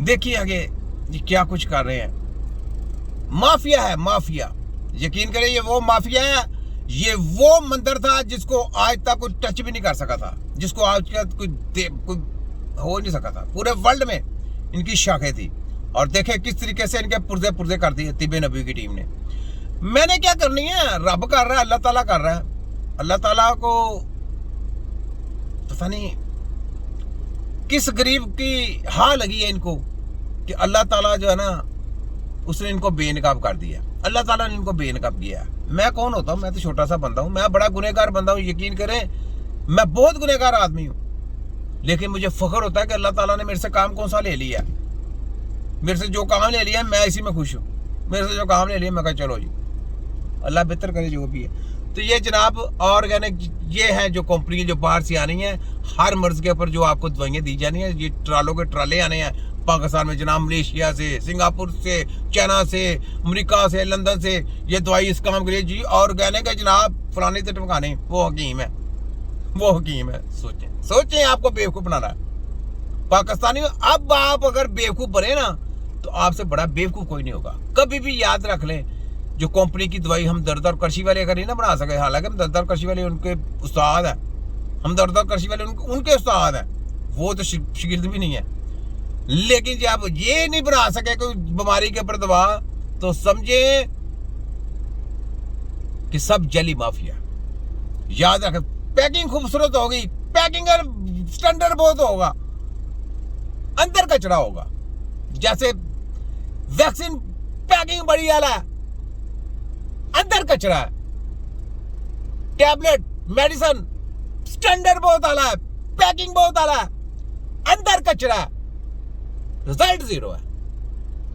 देखिए आगे ये क्या कुछ कर रहे हैं। माफिया है, माफिया। यकीन करें ये वो माफिया है, ये वो मंदिर था जिसको आज तक कोई टच भी नहीं कर सका था, जिसको आज तक कोई हो नहीं सका था। पूरे वर्ल्ड में इनकी शाखें थी। और देखे किस तरीके से इनके पुर्जे पुर्जे कर दिए तिब्बे नबी की टीम ने। मैंने क्या करनी है, रब कर रहा है, अल्लाह ताला कर रहा है। अल्लाह ताला को पता नहीं किस गरीब की हाँ लगी है इनको कि अल्लाह ताला जो है ना उसने इनको बेनकाब कर दिया। अल्लाह ताला ने इनको बेनकाब किया। मैं कौन होता हूँ, मैं तो छोटा सा बंदा हूँ, मैं बड़ा गुनहगार बंदा हूँ। यकीन करें मैं बहुत गुनहगार आदमी हूँ, लेकिन मुझे फख्र होता है कि अल्लाह ताला ने मेरे से काम कौन सा ले लिया। मेरे से जो काम ले लिया मैं इसी में खुश हूँ। मेरे से जो काम ले लिया मैं कहा चलो जी अल्लाह बेहतर करे जो भी है। तो ये जनाब ऑर्गेनिक ये है जो कंपनी जो बाहर से आनी है, हर मर्ज के ऊपर जो आपको दवाइयाँ दी जानी है। ये ट्रालों के ट्राले आने हैं पाकिस्तान में जनाब, मलेशिया से, सिंगापुर से, चाइना से, अमेरिका से, लंदन से। ये दवाई इस काम के लिए जी ऑर्गेनिक है जनाब, फलाने से टमकाने। वो हकीम है, वो हकीम है। सोचें सोचें, आपको बेवकूफ़ बनाना है पाकिस्तानी। अब आप अगर बेवकूफ़ बने ना तो आपसे बड़ा बेवकूफ़ कोई नहीं होगा। कभी भी याद रख लें, जो कंपनी की दवाई हम दर्द और कृषि वाले अगर नहीं ना बना सके, हालांकि हम दर्द और कृषि वाले उनके उस्ताद हैं, हम दर्द और कृषि वाले उनके उस्ताद हैं, वो तो शिगिर्द भी नहीं है। लेकिन जब आप ये नहीं बना सके कोई बीमारी के ऊपर दवा, तो समझे कि सब जली माफिया। याद रखें, पैकिंग खूबसूरत होगी, पैकिंग स्टैंडर्ड बहुत होगा, अंदर कचरा होगा। जैसे वैक्सीन पैकिंग बड़ी आला है, अंदर कचरा है। टैबलेट मेडिसिन स्टैंडर्ड बहुत आला है, पैकिंग बहुत आला है, अंदर कचरा है, रिजल्ट जीरो है।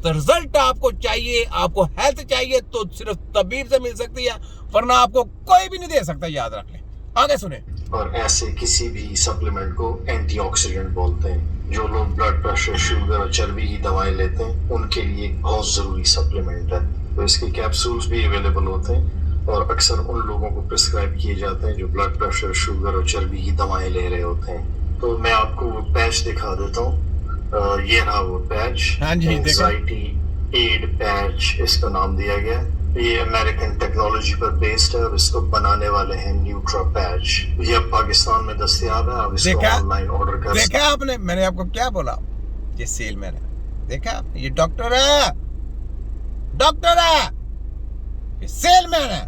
तो रिजल्ट आपको चाहिए, आपको हेल्थ चाहिए तो सिर्फ तबीब से मिल सकती है, वरना आपको कोई भी नहीं दे सकता। याद रख लें। आगे सुने। और ऐसे किसी भी सप्लीमेंट को एंटीऑक्सीडेंट बोलते हैं। जो लोग ब्लड प्रेशर, शुगर और चर्बी की दवाएं लेते हैं उनके लिए एक बहुत जरूरी सप्लीमेंट है। तो इसके कैप्सूल्स भी अवेलेबल होते हैं और अक्सर उन लोगों को प्रिस्क्राइब किए जाते हैं जो ब्लड प्रेशर, शुगर और चर्बी की दवाएं ले रहे होते हैं। तो मैं आपको वो पैच दिखा देता हूँ। ये रहा वो पैच, एंजाइटी एड पैच इसका नाम दिया गया। ये अमेरिकन टेक्नोलॉजी पर बेस्ड है और इसको बनाने वाले हैं न्यूट्रा पैच। ये अब पाकिस्तान में दस्तयाब है, आप इसको ऑनलाइन ऑर्डर कर सकते हैं। देखा आपने, मैंने आपको क्या बोला, ये सेलमैन है। देखा आपने, ये डॉक्टर है, डॉक्टर है, ये सेलमैन है।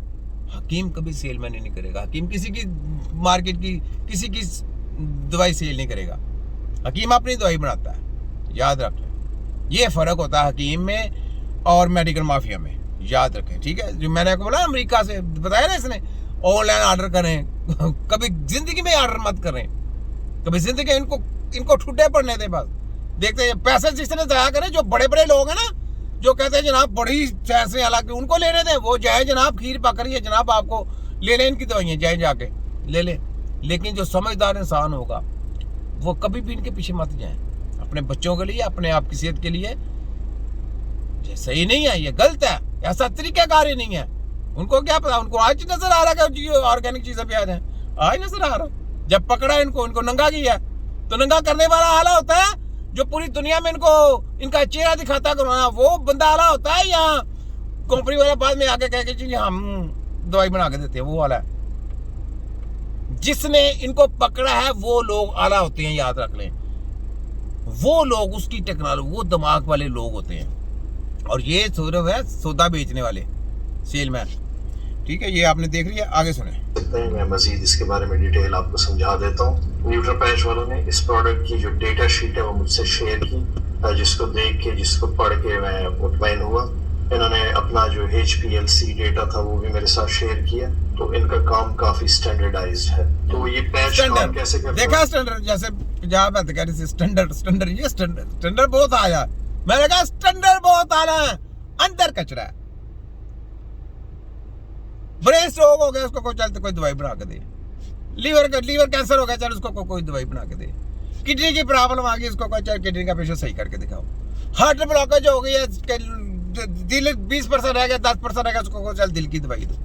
हकीम कभी सेलमैन ही नहीं करेगा। हकीम किसी की मार्केट की किसी की दवाई सेल नहीं करेगा। हकीम अपनी दवाई बनाता है। याद रख लें, ये फर्क होता है हकीम में और मेडिकल माफिया में। याद रखें, ठीक है। जो मैंने आपको बोला अमेरिका से बताया ना, इसने ऑनलाइन ऑर्डर करें, कभी जिंदगी में ऑर्डर मत करें, कभी जिंदगी इनको ठुड्डे पड़ने दे। बस देखते हैं पैसे जिसने जाया करें। जो बड़े बड़े लोग हैं ना, जो कहते हैं जनाब बड़ी पैसे, हालांकि उनको लेने दें, वो जाए जनाब खीर पक रही है जनाब, आपको ले लें इनकी दवाइयाँ, जाए जाके ले लें। लेकिन जो समझदार इंसान होगा वो कभी भी इनके पीछे मत जाए। अपने बच्चों के लिए, अपने आप की सेहत के लिए ये सही नहीं है, ये गलत है, ऐसा तरीकाकार ही नहीं है। उनको क्या पता, उनको आज नजर आ रहा है कि ऑर्गेनिक चीजें पे आ जाए, आज नजर आ रहा है। जब पकड़ा इनको नंगा किया, तो नंगा करने वाला आला होता है जो पूरी दुनिया में इनको इनका चेहरा दिखाता करवाना, वो बंदा आला होता है। या कंपनी वाला बाद में आके कह के जी हम दवाई बना के देते हैं, वो वाला है। जिसने इनको पकड़ा है वो लोग आला होते हैं। याद रख लें, वो लोग उसकी टेक्नोलॉजी, वो दिमाग वाले लोग होते हैं। और ये सिर्फ है सौदा बेचने वाले सेलमैन। ठीक है, ये आपने देख लिया। आगे सुने। मैं मजीद इसके बारे में डिटेल आपको समझा देता हूँ। न्यूट्रा पैच वालों ने इस प्रोडक्ट की जो डेटा शीट है वो मुझसे शेयर की, जिसको देख के, जिसको पढ़ के मैं मुतमईन हुआ। इन्होंने अपना जो HPLC डेटा था वो भी मेरे साथ शेयर किया। तो इनका काम काफी स्टैंडर्डाइज्ड है। तो ये पैच काम कैसे करता है? देखा स्टैंडर्ड, जैसे पंजाब है तो कह रही स्टैंडर्ड ये स्टैंडर्ड बहुत आया। मैंने कहा स्टैंडर्ड बहुत आना है, अंदर कचरा है। ब्रेन स्ट्रोक हो गया, उसको कोई चलते कोई दवाई बना के दे। लीवर कैंसर हो गया, चल उसको कोई दवाई बना के दे। किडनी की प्रॉब्लम आ गई, उसको कोई चल किडनी का पेशेंट सही करके दिखाओ। हार्ट ब्लॉकेज हो गई है, दिल 20% रह गया, 10% रह गया, उसको कोई चल दिल की दवाई दो।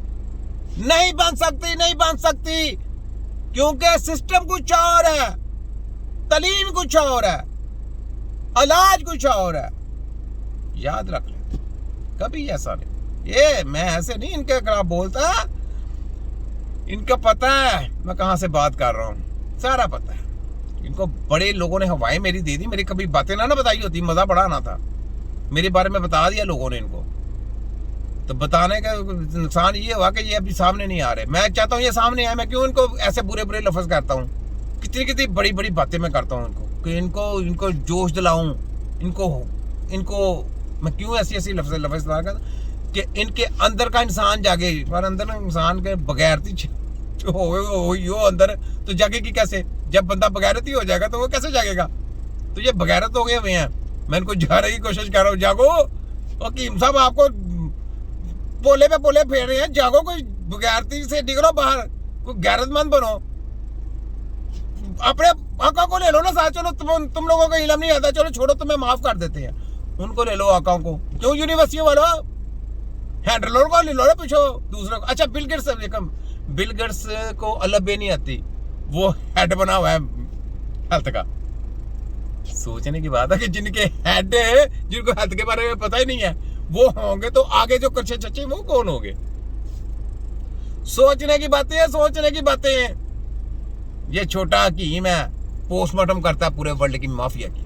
नहीं बन सकती, नहीं बन सकती, क्योंकि सिस्टम कुछ और है, तालीम कुछ और है। इलाज कुछ और है, याद रख ले, कभी ऐसा नहीं। ये मैं ऐसे नहीं इनके खिलाफ बोलता, इनका पता है मैं कहां से बात कर रहा हूं, सारा पता है इनको। बड़े लोगों ने हवाएं मेरी दे दी, मेरी कभी बातें ना बताई होती, मजा बड़ा आना था। मेरे बारे में बता दिया लोगों ने इनको, तो बताने का नुकसान ये हुआ कि ये अभी सामने नहीं आ रहे। मैं चाहता हूँ ये सामने आए, मैं क्यों इनको ऐसे बुरे बुरे लफ्ज करता हूँ, कितनी कितनी बड़ी बड़ी बातें मैं करता हूँ इनको, कि इनको जोश दिलाऊं, इनको मैं क्यों ऐसी ऐसी लफ्ज कर कि इनके अंदर का इंसान जागे। पर अंदर इंसान के बगैरती जो हो अंदर तो जागेगी कैसे? जब बंदा बगैरती हो जाएगा तो वो कैसे जागेगा? तो ये बगैरत हो गए हुए हैं, मैं इनको जाने की कोशिश कर रहा हूँ, जागो हकीम साहब, आपको पोले पे पोले फेर रहे हैं, जागो, कोई बगैरती से निकलो बाहर, कोई गैरतमंद बनो, अपने आका को ले लो ना साथ। चलो तुम लोगों को इल्म नहीं आता, चलो छोड़ो, तुम्हें माफ कर देते हैं, उनको ले लो आका को। क्यों यूनिवर्सिटी वालों, हैंडलर को ले लो ना, पूछो दूसरों को। अच्छा बिल गेट्स को अल्लाह बे नहीं आती, वो हेड बना हुआ है हेल्थ का। सोचने की बात है कि जिनके हेड है, जिनको हेल्थ के बारे में पता ही नहीं है, वो होंगे तो आगे जो कच्चे चच्चे वो कौन होंगे? सोचने की बातें हैं। ये छोटा हकीम है, पोस्टमार्टम करता है पूरे वर्ल्ड की माफिया की।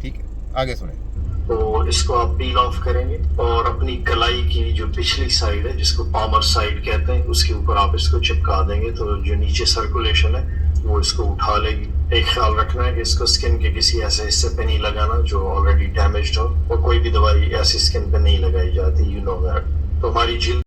ठीक है, आगे सुने। तो इसको आप पील ऑफ करेंगे और अपनी कलाई की जो पिछली साइड है, जिसको पामर साइड कहते हैं, उसके ऊपर आप इसको चिपका देंगे, तो जो नीचे सर्कुलेशन है वो इसको उठा लेगी। एक ख्याल रखना है कि इसको स्किन के किसी ऐसे हिस्से पे नहीं लगाना जो ऑलरेडी डैमेज्ड हो, और कोई भी दवाई ऐसी स्किन पे नहीं लगाई जाती, यू नो दैट। तो हमारी